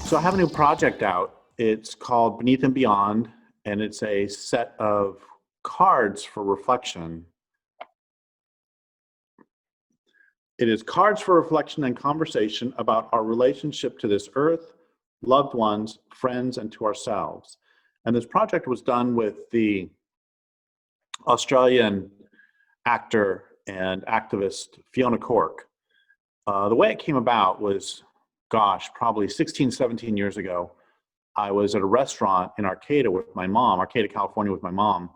So I have a new project out. It's called Beneath and Beyond, and it's a set of cards for reflection. It is cards for reflection and conversation about our relationship to this earth, loved ones, friends, and to ourselves. And this project was done with the Australian actor and activist Fiona Cork. The way it came about was, gosh, probably 16, 17 years ago. I was at a restaurant in Arcata with my mom, Arcata, California with my mom,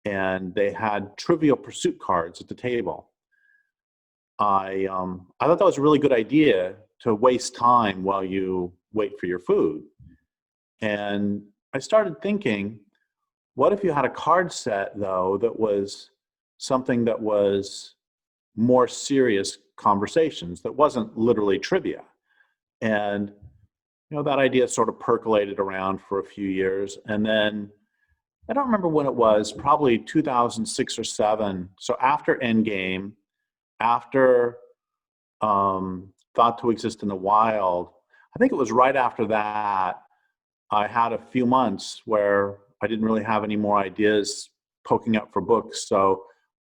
and they had Trivial Pursuit cards at the table. I thought that was a really good idea to waste time while you wait for your food. And I started thinking, what if you had a card set, though, that was something that was more serious conversations, that wasn't literally trivia? And that idea sort of percolated around for a few years. And then I don't remember when it was, probably 2006 or 7. So after Endgame, after Thought to Exist in the Wild, I think it was right after that, I had a few months where I didn't really have any more ideas poking up for books. So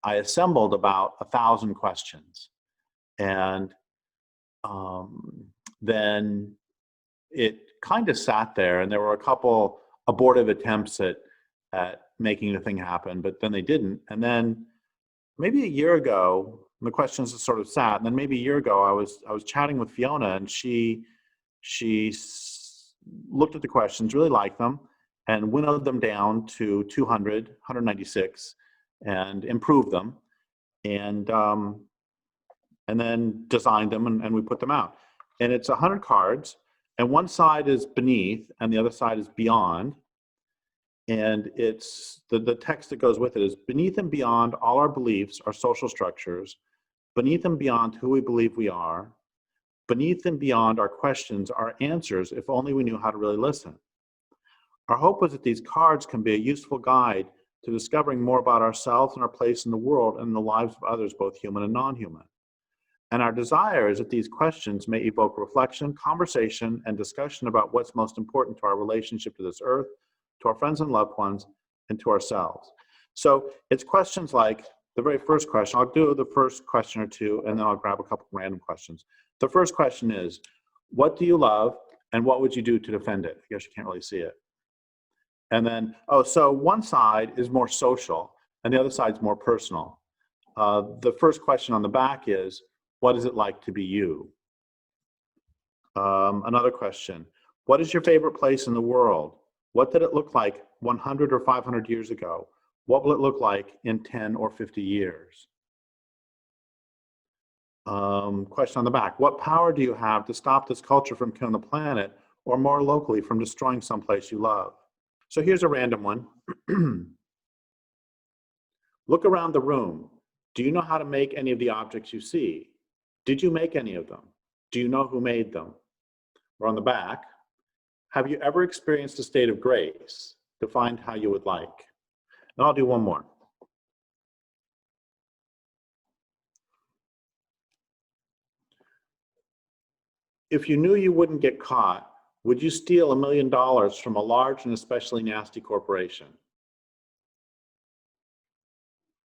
I assembled about 1,000 questions. And then it kind of sat there, and there were a couple abortive attempts at making the thing happen, but then they didn't. And then maybe a year ago, the questions just sort of sat. And then maybe a year ago, I was chatting with Fiona, and she looked at the questions, really liked them, and winnowed them down to 200, 196, and improved them, and then designed them, and we put them out. And it's 100 cards, and one side is beneath, and the other side is beyond. And it's the text that goes with it is: beneath and beyond all our beliefs, our social structures, beneath and beyond who we believe we are, beneath and beyond our questions, our answers, if only we knew how to really listen. Our hope was that these cards can be a useful guide to discovering more about ourselves and our place in the world and in the lives of others, both human and non-human. And our desire is that these questions may evoke reflection, conversation, and discussion about what's most important to our relationship to this earth, to our friends and loved ones, and to ourselves. So it's questions like the very first question. I'll do the first question or two, and then I'll grab a couple random questions. The first question is, what do you love, and what would you do to defend it? I guess you can't really see it. And then, so one side is more social, and the other side's more personal. The first question on the back is, what is it like to be you? Another question, what is your favorite place in the world? What did it look like 100 or 500 years ago? What will it look like in 10 or 50 years? Question on the back, what power do you have to stop this culture from killing the planet, or more locally, from destroying someplace you love? So here's a random one. Look around the room. Do you know how to make any of the objects you see? Did you make any of them? Do you know who made them? Or on the back, have you ever experienced a state of grace? Defined how you would like. And I'll do one more. If you knew you wouldn't get caught, would you steal $1 million from a large and especially nasty corporation?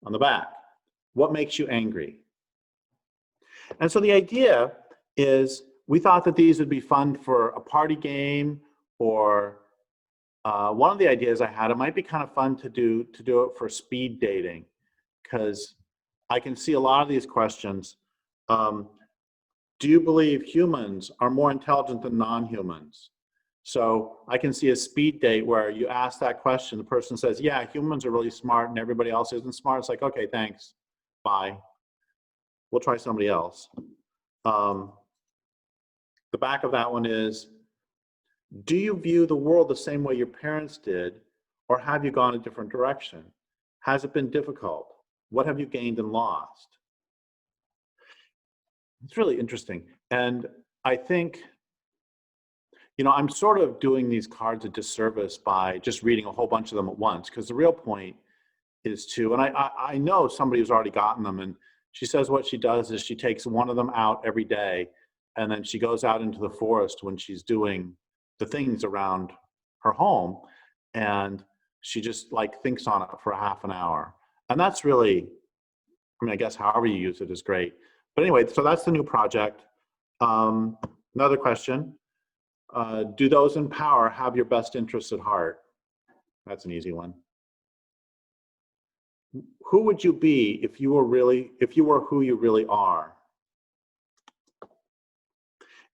On the back, what makes you angry? And so the idea is, we thought that these would be fun for a party game, or one of the ideas I had, it might be kind of fun to do it for speed dating, because I can see a lot of these questions. Do you believe humans are more intelligent than non-humans? So I can see a speed date where you ask that question, the person says, yeah, humans are really smart and everybody else isn't smart. It's like, okay, thanks, bye. We'll try somebody else. The back of that one is, do you view the world the same way your parents did, or have you gone a different direction? Has it been difficult? What have you gained and lost? It's really interesting. And I think, I'm sort of doing these cards a disservice by just reading a whole bunch of them at once, because the real point is to, and I know somebody who's already gotten them, and she says what she does is she takes one of them out every day, and then she goes out into the forest when she's doing the things around her home, and she just like thinks on it for a half an hour. And that's really, I mean, I guess however you use it is great. But anyway, so that's the new project. Another question, do those in power have your best interests at heart? That's an easy one. Who would you be if you were who you really are?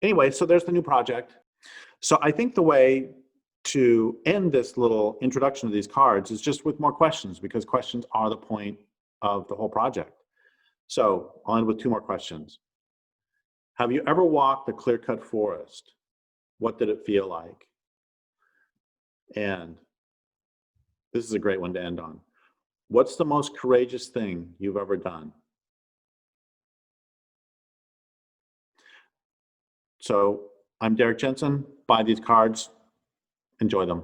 Anyway, so there's the new project. So I think the way to end this little introduction to these cards is just with more questions, because questions are the point of the whole project. So I'll end with 2 more questions. Have you ever walked a clear-cut forest? What did it feel like? And this is a great one to end on. What's the most courageous thing you've ever done? So I'm Derek Jensen. Buy these cards. Enjoy them.